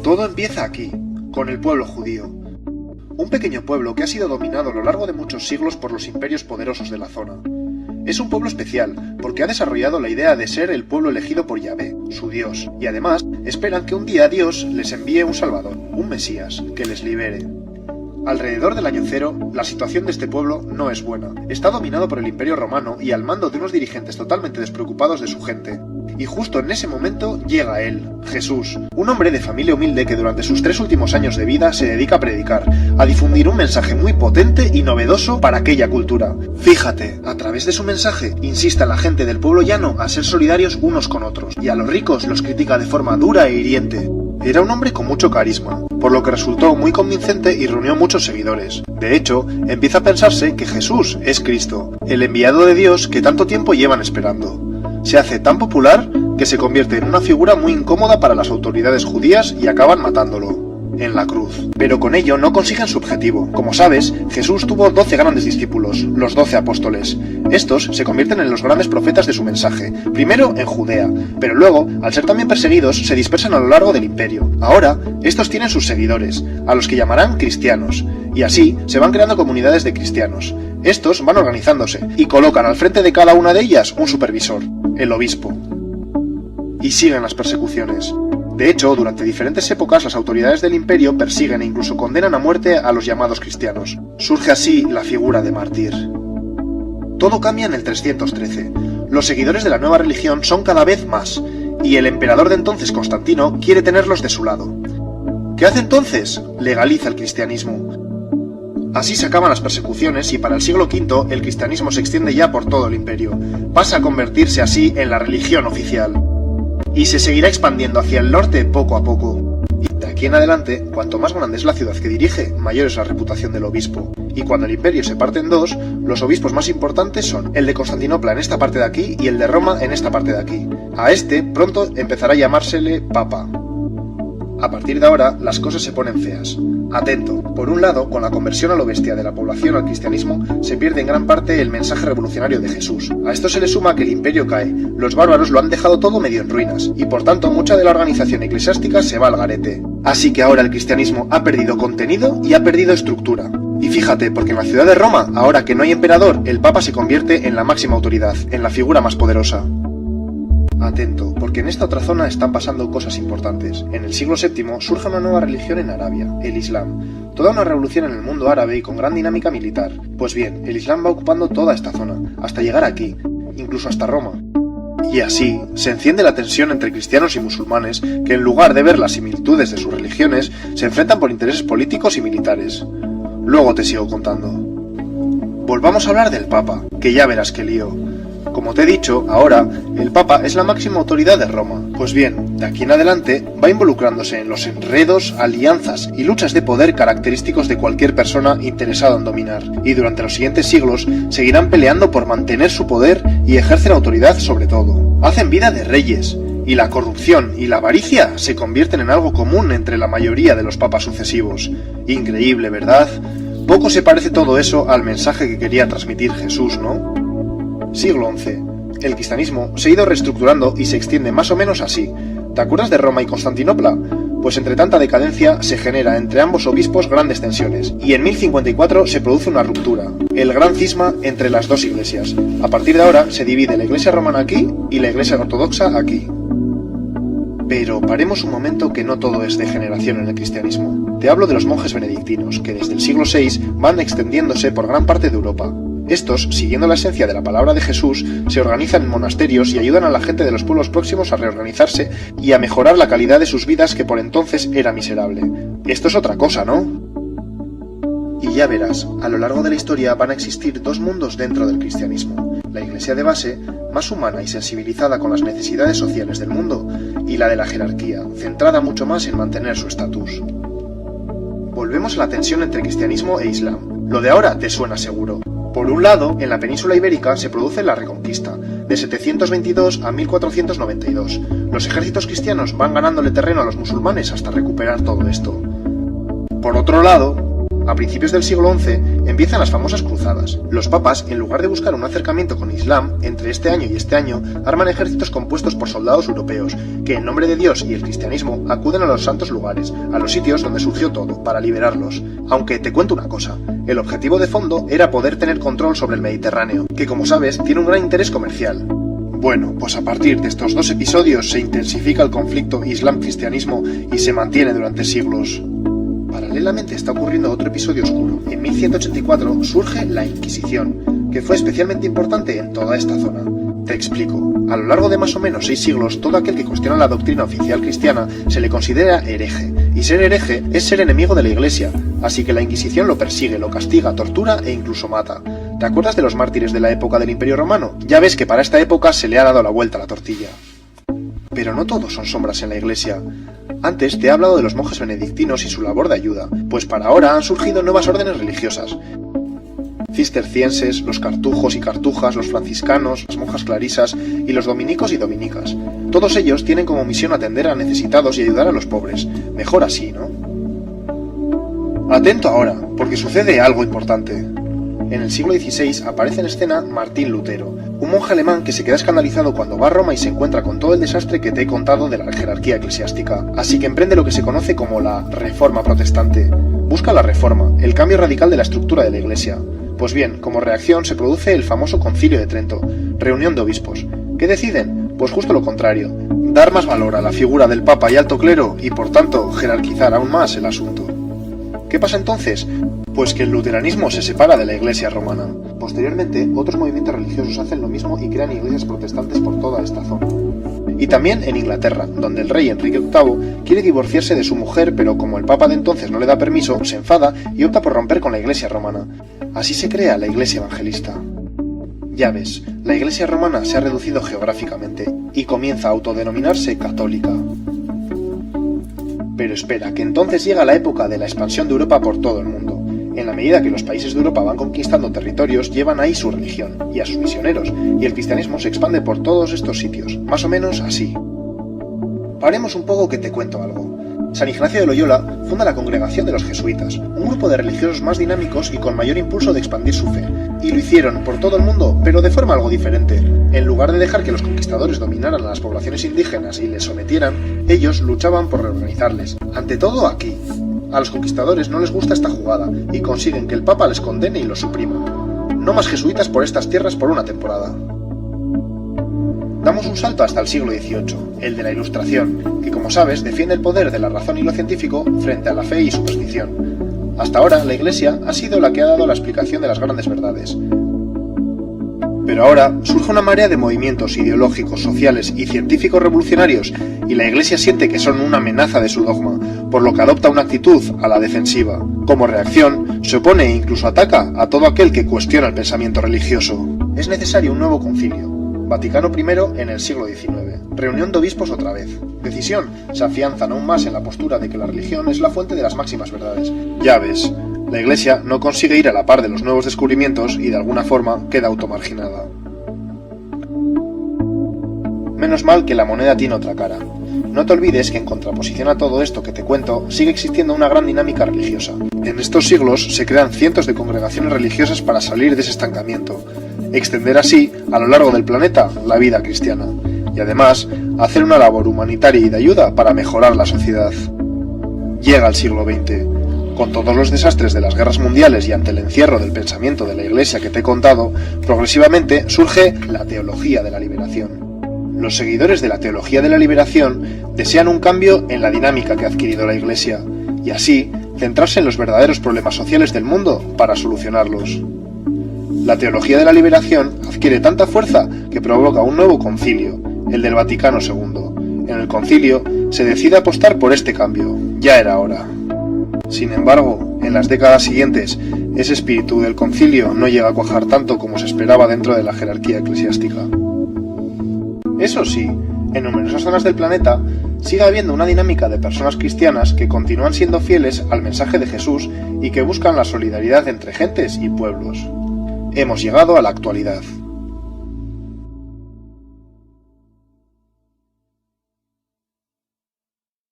Todo empieza aquí, con el pueblo judío. Un pequeño pueblo que ha sido dominado a lo largo de muchos siglos por los imperios poderosos de la zona. Es un pueblo especial, porque ha desarrollado la idea de ser el pueblo elegido por Yahvé, su Dios, y además esperan que un día Dios les envíe un Salvador, un Mesías, que les libere. Alrededor del año cero, la situación de este pueblo no es buena. Está dominado por el Imperio Romano y al mando de unos dirigentes totalmente despreocupados de su gente. Y justo en ese momento llega él, Jesús, un hombre de familia humilde que durante sus 3 últimos años de vida se dedica a predicar, a difundir un mensaje muy potente y novedoso para aquella cultura. Fíjate, a través de su mensaje, insiste a la gente del pueblo llano a ser solidarios unos con otros, y a los ricos los critica de forma dura e hiriente. Era un hombre con mucho carisma, por lo que resultó muy convincente y reunió muchos seguidores. De hecho, empieza a pensarse que Jesús es Cristo, el enviado de Dios que tanto tiempo llevan esperando. Se hace tan popular que se convierte en una figura muy incómoda para las autoridades judías y acaban matándolo en la cruz. Pero con ello no consiguen su objetivo. Como sabes, Jesús tuvo 12 grandes discípulos, los 12 apóstoles. Estos se convierten en los grandes profetas de su mensaje, primero en Judea, pero luego, al ser también perseguidos, se dispersan a lo largo del imperio. Ahora, estos tienen sus seguidores, a los que llamarán cristianos, y así se van creando comunidades de cristianos. Estos van organizándose y colocan al frente de cada una de ellas un supervisor, el obispo. Y siguen las persecuciones. De hecho, durante diferentes épocas las autoridades del imperio persiguen e incluso condenan a muerte a los llamados cristianos. Surge así la figura de mártir. Todo cambia en el 313. Los seguidores de la nueva religión son cada vez más, y el emperador de entonces, Constantino, quiere tenerlos de su lado. ¿Qué hace entonces? Legaliza el cristianismo. Así se acaban las persecuciones y para el siglo V el cristianismo se extiende ya por todo el imperio. Pasa a convertirse así en la religión oficial. Y se seguirá expandiendo hacia el norte poco a poco. Y de aquí en adelante, cuanto más grande es la ciudad que dirige, mayor es la reputación del obispo. Y cuando el imperio se parte en dos, los obispos más importantes son el de Constantinopla en esta parte de aquí y el de Roma en esta parte de aquí. A este pronto empezará a llamársele Papa. A partir de ahora, las cosas se ponen feas. Atento, por un lado, con la conversión a lo bestia de la población al cristianismo, se pierde en gran parte el mensaje revolucionario de Jesús. A esto se le suma que el imperio cae, los bárbaros lo han dejado todo medio en ruinas, y por tanto mucha de la organización eclesiástica se va al garete. Así que ahora el cristianismo ha perdido contenido y ha perdido estructura. Y fíjate, porque en la ciudad de Roma, ahora que no hay emperador, el Papa se convierte en la máxima autoridad, en la figura más poderosa. Atento, porque en esta otra zona están pasando cosas importantes. En el siglo VII surge una nueva religión en Arabia, el Islam. Toda una revolución en el mundo árabe y con gran dinámica militar. Pues bien, el Islam va ocupando toda esta zona, hasta llegar aquí, incluso hasta Roma. Y así, se enciende la tensión entre cristianos y musulmanes, que en lugar de ver las similitudes de sus religiones, se enfrentan por intereses políticos y militares. Luego te sigo contando. Volvamos a hablar del Papa, que ya verás qué lío. Como te he dicho, ahora, el Papa es la máxima autoridad de Roma. Pues bien, de aquí en adelante, va involucrándose en los enredos, alianzas y luchas de poder característicos de cualquier persona interesada en dominar. Y durante los siguientes siglos, seguirán peleando por mantener su poder y ejercer autoridad sobre todo. Hacen vida de reyes, y la corrupción y la avaricia se convierten en algo común entre la mayoría de los papas sucesivos. Increíble, ¿verdad? Poco se parece todo eso al mensaje que quería transmitir Jesús, ¿no? Siglo XI. El cristianismo se ha ido reestructurando y se extiende más o menos así. ¿Te acuerdas de Roma y Constantinopla? Pues entre tanta decadencia se genera entre ambos obispos grandes tensiones, y en 1054 se produce una ruptura, el gran cisma entre las dos iglesias. A partir de ahora se divide la iglesia romana aquí y la iglesia ortodoxa aquí. Pero paremos un momento, que no todo es degeneración en el cristianismo. Te hablo de los monjes benedictinos, que desde el siglo VI van extendiéndose por gran parte de Europa. Estos, siguiendo la esencia de la palabra de Jesús, se organizan en monasterios y ayudan a la gente de los pueblos próximos a reorganizarse y a mejorar la calidad de sus vidas, que por entonces era miserable. Esto es otra cosa, ¿no? Y ya verás, a lo largo de la historia van a existir dos mundos dentro del cristianismo. La iglesia de base, más humana y sensibilizada con las necesidades sociales del mundo, y la de la jerarquía, centrada mucho más en mantener su estatus. Volvemos a la tensión entre cristianismo e islam. Lo de ahora te suena seguro. Por un lado, en la península ibérica se produce la Reconquista, de 722 a 1492. Los ejércitos cristianos van ganándole terreno a los musulmanes hasta recuperar todo esto. Por otro lado, A principios del siglo XI empiezan las famosas cruzadas. Los papas, en lugar de buscar un acercamiento con Islam, entre este año y este año, arman ejércitos compuestos por soldados europeos, que en nombre de Dios y el cristianismo acuden a los santos lugares, a los sitios donde surgió todo, para liberarlos. Aunque te cuento una cosa, el objetivo de fondo era poder tener control sobre el Mediterráneo, que como sabes tiene un gran interés comercial. Bueno, pues a partir de estos 2 episodios se intensifica el conflicto Islam-cristianismo y se mantiene durante siglos. Paralelamente está ocurriendo otro episodio oscuro. En 1184 surge la Inquisición, que fue especialmente importante en toda esta zona. Te explico. A lo largo de más o menos 6 siglos, todo aquel que cuestiona la doctrina oficial cristiana se le considera hereje, y ser hereje es ser enemigo de la Iglesia, así que la Inquisición lo persigue, lo castiga, tortura e incluso mata. ¿Te acuerdas de los mártires de la época del Imperio Romano? Ya ves que para esta época se le ha dado la vuelta a la tortilla. Pero no todos son sombras en la Iglesia. Antes te he hablado de los monjes benedictinos y su labor de ayuda, pues para ahora han surgido nuevas órdenes religiosas. Cistercienses, los cartujos y cartujas, los franciscanos, las monjas clarisas y los dominicos y dominicas. Todos ellos tienen como misión atender a necesitados y ayudar a los pobres. Mejor así, ¿no? Atento ahora, porque sucede algo importante. En el siglo XVI aparece en escena Martín Lutero, un monje alemán que se queda escandalizado cuando va a Roma y se encuentra con todo el desastre que te he contado de la jerarquía eclesiástica, así que emprende lo que se conoce como la Reforma Protestante. Busca la reforma, el cambio radical de la estructura de la Iglesia. Pues bien, como reacción se produce el famoso Concilio de Trento, reunión de obispos. ¿Qué deciden? Pues justo lo contrario, dar más valor a la figura del Papa y alto clero y por tanto jerarquizar aún más el asunto. ¿Qué pasa entonces? Pues que el luteranismo se separa de la Iglesia romana. Posteriormente, otros movimientos religiosos hacen lo mismo y crean iglesias protestantes por toda esta zona. Y también en Inglaterra, donde el rey Enrique VIII quiere divorciarse de su mujer, pero como el Papa de entonces no le da permiso, se enfada y opta por romper con la Iglesia romana. Así se crea la Iglesia evangelista. Ya ves, la Iglesia romana se ha reducido geográficamente y comienza a autodenominarse católica. Pero espera, que entonces llega la época de la expansión de Europa por todo el mundo. En la medida que los países de Europa van conquistando territorios, llevan ahí su religión y a sus misioneros, y el cristianismo se expande por todos estos sitios, más o menos así. Paremos un poco que te cuento algo. San Ignacio de Loyola funda la Congregación de los Jesuitas, un grupo de religiosos más dinámicos y con mayor impulso de expandir su fe. Y lo hicieron por todo el mundo, pero de forma algo diferente. En lugar de dejar que los conquistadores dominaran a las poblaciones indígenas y les sometieran, ellos luchaban por reorganizarles. Ante todo aquí. A los conquistadores no les gusta esta jugada y consiguen que el Papa les condene y los suprima. No más jesuitas por estas tierras por una temporada. Damos un salto hasta el siglo XVIII, el de la Ilustración, que como sabes defiende el poder de la razón y lo científico frente a la fe y superstición. Hasta ahora la Iglesia ha sido la que ha dado la explicación de las grandes verdades. Pero ahora surge una marea de movimientos ideológicos, sociales y científicos revolucionarios y la Iglesia siente que son una amenaza de su dogma, por lo que adopta una actitud a la defensiva. Como reacción, se opone e incluso ataca a todo aquel que cuestiona el pensamiento religioso. Es necesario un nuevo concilio. Vaticano I en el siglo XIX. Reunión de obispos otra vez. Decisión, se afianzan aún más en la postura de que la religión es la fuente de las máximas verdades. Ya ves, la Iglesia no consigue ir a la par de los nuevos descubrimientos y de alguna forma queda automarginada. Menos mal que la moneda tiene otra cara. No te olvides que en contraposición a todo esto que te cuento, sigue existiendo una gran dinámica religiosa. En estos siglos se crean cientos de congregaciones religiosas para salir de ese estancamiento, extender así, a lo largo del planeta, la vida cristiana, y además, hacer una labor humanitaria y de ayuda para mejorar la sociedad. Llega el siglo XX. Con todos los desastres de las guerras mundiales y ante el encierro del pensamiento de la Iglesia que te he contado, progresivamente surge la teología de la liberación. Los seguidores de la teología de la liberación desean un cambio en la dinámica que ha adquirido la Iglesia, y así centrarse en los verdaderos problemas sociales del mundo para solucionarlos. La teología de la liberación adquiere tanta fuerza que provoca un nuevo concilio, el del Vaticano II. En el concilio se decide apostar por este cambio, ya era hora. Sin embargo, en las décadas siguientes, ese espíritu del concilio no llega a cuajar tanto como se esperaba dentro de la jerarquía eclesiástica. Eso sí, en numerosas zonas del planeta sigue habiendo una dinámica de personas cristianas que continúan siendo fieles al mensaje de Jesús y que buscan la solidaridad entre gentes y pueblos. Hemos llegado a la actualidad.